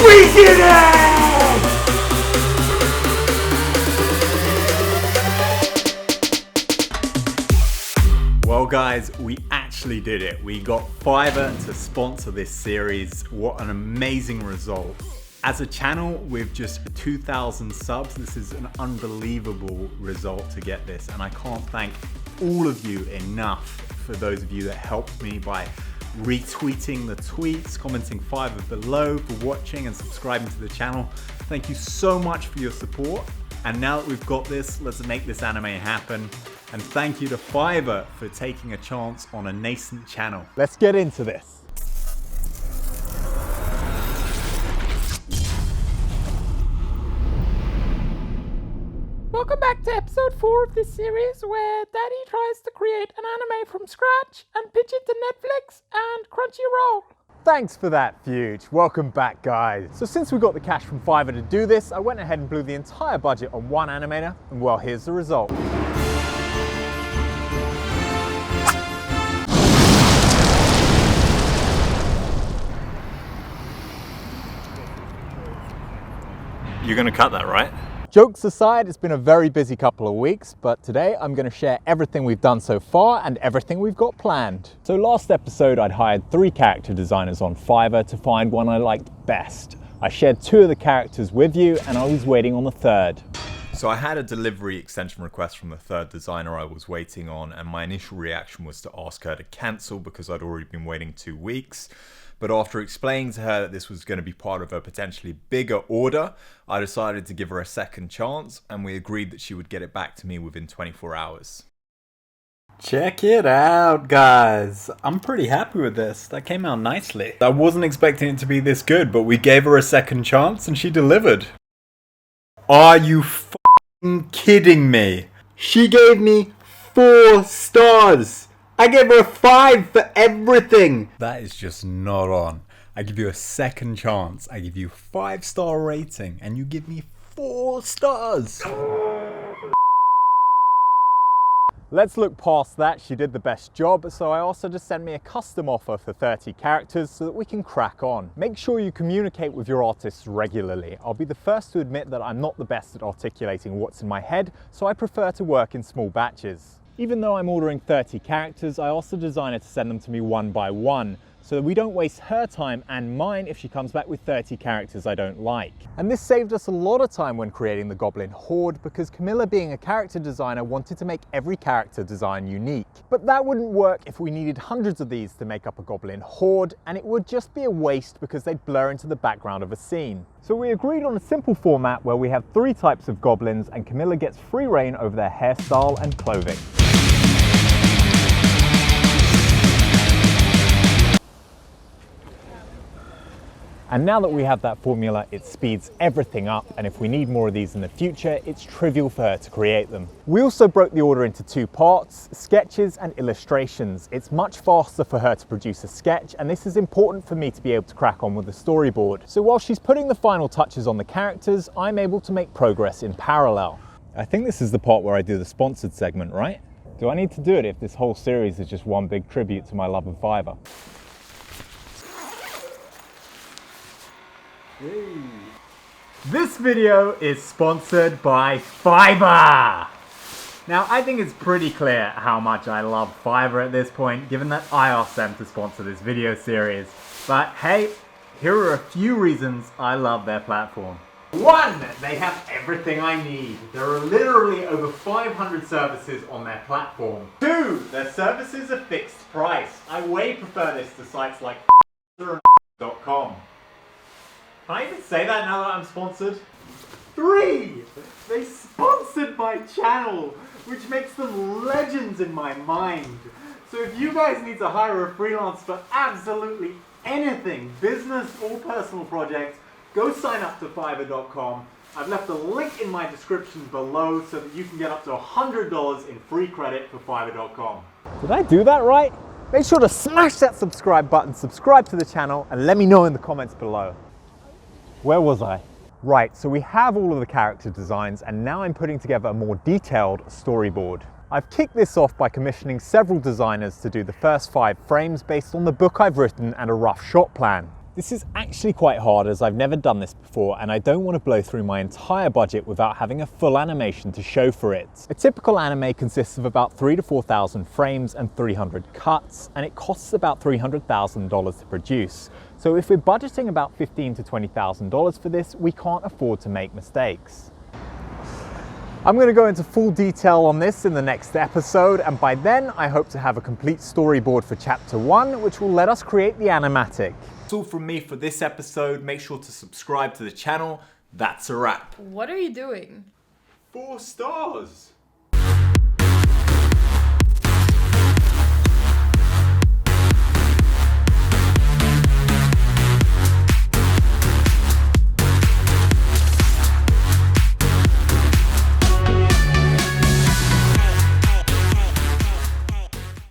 We did it! Well guys, we actually did it. We got Fiverr to sponsor this series. What an amazing result. As a channel with just 2,000 subs, this is an unbelievable result to get this. And I can't thank all of you enough for those of you that helped me by retweeting the tweets, commenting Fiverr below, for watching and subscribing to the channel. Thank you so much for your support. And now that we've got this, let's make this anime happen. And thank you to Fiverr for taking a chance on a nascent channel. Let's get into this. Welcome back to episode 4 of this series where Daddy tries to create an anime from scratch and pitch it to Netflix and Crunchyroll. Thanks for that, Fuge. Welcome back, guys. So since we got the cash from Fiverr to do this, I went ahead and blew the entire budget on one animator, and well, here's the result. You're gonna cut that, right? Jokes aside, it's been a very busy couple of weeks, but today I'm going to share everything we've done so far and everything we've got planned. So last episode I'd hired 3 character designers on Fiverr to find one I liked best. I shared 2 of the characters with you and I was waiting on the third. So I had a delivery extension request from the third designer I was waiting on, and my initial reaction was to ask her to cancel because I'd already been waiting 2 weeks. But after explaining to her that this was going to be part of a potentially bigger order, I decided to give her a second chance, and we agreed that she would get it back to me within 24 hours. Check it out, guys. I'm pretty happy with this. That came out nicely. I wasn't expecting it to be this good, but we gave her a second chance and she delivered. Are you f***ing kidding me? She gave me 4 stars. I gave her a 5 for everything. That is just not on. I give you a second chance. I give you 5-star rating, and you give me 4 stars. Let's look past that. She did the best job, so I also just sent me a custom offer for 30 characters so that we can crack on. Make sure you communicate with your artists regularly. I'll be the first to admit that I'm not the best at articulating what's in my head, so I prefer to work in small batches. Even though I'm ordering 30 characters, I also design her to send them to me one by one, so that we don't waste her time and mine if she comes back with 30 characters I don't like. And this saved us a lot of time when creating the Goblin Horde, because Camilla, being a character designer, wanted to make every character design unique. But that wouldn't work if we needed hundreds of these to make up a Goblin Horde, and it would just be a waste because they'd blur into the background of a scene. So we agreed on a simple format where we have 3 types of goblins and Camilla gets free reign over their hairstyle and clothing. And now that we have that formula, it speeds everything up, and if we need more of these in the future, it's trivial for her to create them. We also broke the order into 2 parts, sketches and illustrations. It's much faster for her to produce a sketch, and this is important for me to be able to crack on with the storyboard. So while she's putting the final touches on the characters, I'm able to make progress in parallel. I think this is the part where I do the sponsored segment, right? Do I need to do it if this whole series is just one big tribute to my love of Fiverr? This video is sponsored by Fiverr! Now, I think it's pretty clear how much I love Fiverr at this point, given that I asked them to sponsor this video series. But hey, here are a few reasons I love their platform. 1, they have everything I need. There are literally over 500 services on their platform. 2, their services are fixed price. I way prefer this to sites like .com. Can I even say that now that I'm sponsored? 3, they sponsored my channel, which makes them legends in my mind. So if you guys need to hire a freelance for absolutely anything, business or personal projects, go sign up to Fiverr.com. I've left a link in my description below so that you can get up to $100 in free credit for Fiverr.com. Did I do that right? Make sure to smash that subscribe button, subscribe to the channel, and let me know in the comments below. Where was I? Right, so we have all of the character designs, and now I'm putting together a more detailed storyboard. I've kicked this off by commissioning several designers to do the first 5 frames based on the book I've written and a rough shot plan. This is actually quite hard as I've never done this before and I don't want to blow through my entire budget without having a full animation to show for it. A typical anime consists of about 3,000 to 4,000 frames and 300 cuts, and it costs about $300,000 to produce. So if we're budgeting about $15,000 to $20,000 for this, we can't afford to make mistakes. I'm going to go into full detail on this in the next episode, and by then I hope to have a complete storyboard for chapter 1, which will let us create the animatic. That's all from me for this episode. Make sure to subscribe to the channel. That's a wrap. What are you doing? 4 stars.